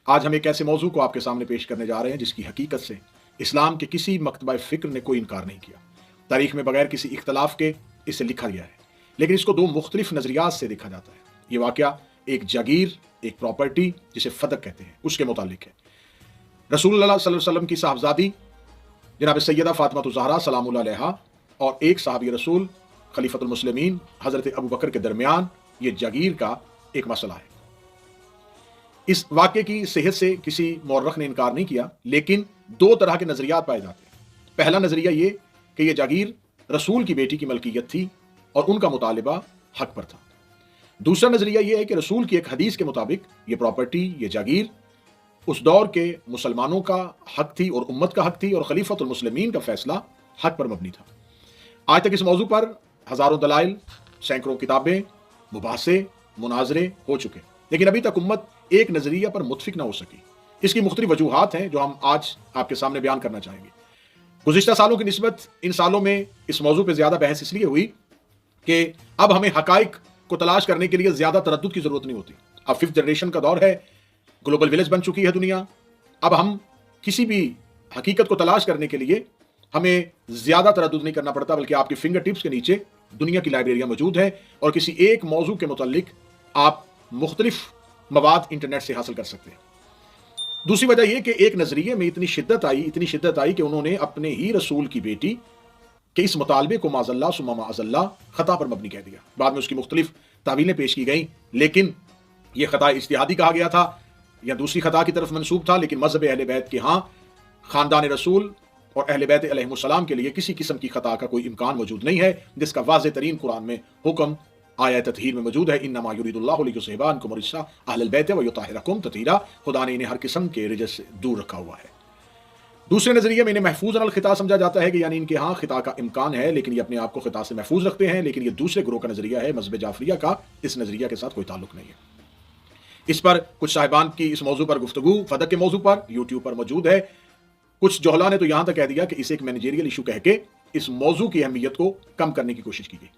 آج ہم ایک ایسے موضوع کو آپ کے سامنے پیش کرنے جا رہے ہیں جس کی حقیقت سے اسلام کے کسی مکتبہ فکر نے کوئی انکار نہیں کیا۔ تاریخ میں بغیر کسی اختلاف کے اسے لکھا گیا ہے، لیکن اس کو دو مختلف نظریات سے دیکھا جاتا ہے۔ یہ واقعہ ایک جاگیر، ایک پراپرٹی جسے فدق کہتے ہیں، اس کے متعلق ہے۔ رسول اللہ صلی اللہ علیہ وسلم کی صاحبزادی جناب سیدہ فاطمہ الزہرا سلام اللہ علیہا اور ایک صحابی رسول خلیفۃ المسلمین حضرت ابو بکر کے درمیان یہ جاگیر کا ایک مسئلہ ہے۔ اس واقعے کی صحت سے کسی مورخ نے انکار نہیں کیا، لیکن دو طرح کے نظریات پائے جاتے ہیں۔ پہلا نظریہ یہ کہ یہ جاگیر رسول کی بیٹی کی ملکیت تھی اور ان کا مطالبہ حق پر تھا۔ دوسرا نظریہ یہ ہے کہ رسول کی ایک حدیث کے مطابق یہ پراپرٹی، یہ جاگیر اس دور کے مسلمانوں کا حق تھی اور امت کا حق تھی، اور خلیفۃ المسلمین کا فیصلہ حق پر مبنی تھا۔ آج تک اس موضوع پر ہزاروں دلائل، سینکڑوں کتابیں، مباحثے، مناظرے ہو چکے، لیکن ابھی تک امت ایک نظریہ پر متفق نہ ہو سکی۔ اس کی مختلف وجوہات ہیں جو ہم آج آپ کے سامنے بیان کرنا چاہیں گے۔ گزشتہ سالوں کی نسبت ان سالوں میں اس موضوع پہ زیادہ بحث اس لیے ہوئی کہ اب ہمیں حقائق کو تلاش کرنے کے لیے زیادہ تردد کی ضرورت نہیں ہوتی۔ اب 5th جنریشن کا دور ہے، گلوبل ولیج بن چکی ہے دنیا۔ اب ہم کسی بھی حقیقت کو تلاش کرنے کے لیے ہمیں زیادہ تردد نہیں کرنا پڑتا، بلکہ آپ کی فنگر ٹپس کے نیچے دنیا کی لائبریریاں موجود ہیں، اور کسی ایک موضوع کے متعلق آپ مختلف مواد انٹرنیٹ سے حاصل کر سکتے ہیں۔ دوسری وجہ یہ کہ ایک نظریے میں اتنی شدت آئی کہ انہوں نے اپنے ہی رسول کی بیٹی کے اس مطالبے کو معاذ اللہ ثم معاذ اللہ خطا پر مبنی کہہ دیا۔ بعد میں اس کی مختلف تعویلیں پیش کی گئیں، لیکن یہ خطا اجتہادی کہا گیا تھا یا دوسری خطا کی طرف منسوب تھا۔ لیکن مذہب اہل بیت کے ہاں خاندان رسول اور اہل بیت علیہم السلام کے لیے کسی قسم کی خطا کا کوئی امکان موجود نہیں ہے، جس کا واضح ترین قرآن میں حکم آیت تطہیر میں موجود ہے۔ انما یرید اللہ لیذھب عنکم الرجس اہل البیت ویطہرکم تطہیرا۔ خدا نے انہیں ہر قسم کے رجس سے دور رکھا ہوا ہے۔ دوسرے نظریے میں انہیں محفوظ عن الخطا سمجھا جاتا ہے کہ یعنی ان کے ہاں خطا کا امکان ہے، لیکن یہ اپنے آپ کو خطا سے محفوظ رکھتے ہیں۔ لیکن یہ دوسرے گروہ کا نظریہ ہے، مذہب جعفریہ کا۔ اس نظریہ کے ساتھ کوئی تعلق نہیں ہے۔ اس پر کچھ صاحبان کی اس موضوع پر گفتگو فدق کے موضوع پر یوٹیوب پر موجود ہے۔ کچھ جوہلا نے تو یہاں تک کہہ دیا کہ اسے ایک مینیجریل ایشو کہہ کے اس موضوع کی اہمیت کو کم کرنے کی کوشش کی گئی۔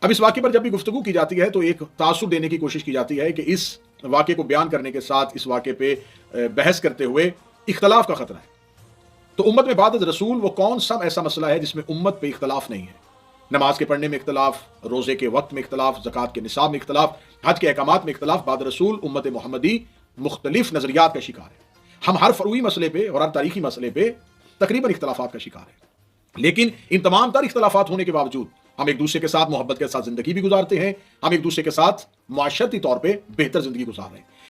اب اس واقعے پر جب بھی گفتگو کی جاتی ہے تو ایک تعصب دینے کی کوشش کی جاتی ہے کہ اس واقعے کو بیان کرنے کے ساتھ اس واقعے پہ بحث کرتے ہوئے اختلاف کا خطرہ ہے۔ تو امت میں بعد از رسول وہ کون سا ایسا مسئلہ ہے جس میں امت پہ اختلاف نہیں ہے؟ نماز کے پڑھنے میں اختلاف، روزے کے وقت میں اختلاف، زکوٰۃ کے نصاب میں اختلاف، حج کے احکامات میں اختلاف۔ بعد رسول امت محمدی مختلف نظریات کا شکار ہے۔ ہم ہر فروعی مسئلے پہ اور ہر تاریخی مسئلے پہ تقریباً اختلافات کا شکار ہیں، لیکن ان تمام تر اختلافات ہونے کے باوجود ہم ایک دوسرے کے ساتھ محبت کے ساتھ زندگی بھی گزارتے ہیں۔ ہم ایک دوسرے کے ساتھ معاشرتی طور پہ بہتر زندگی گزار رہے ہیں۔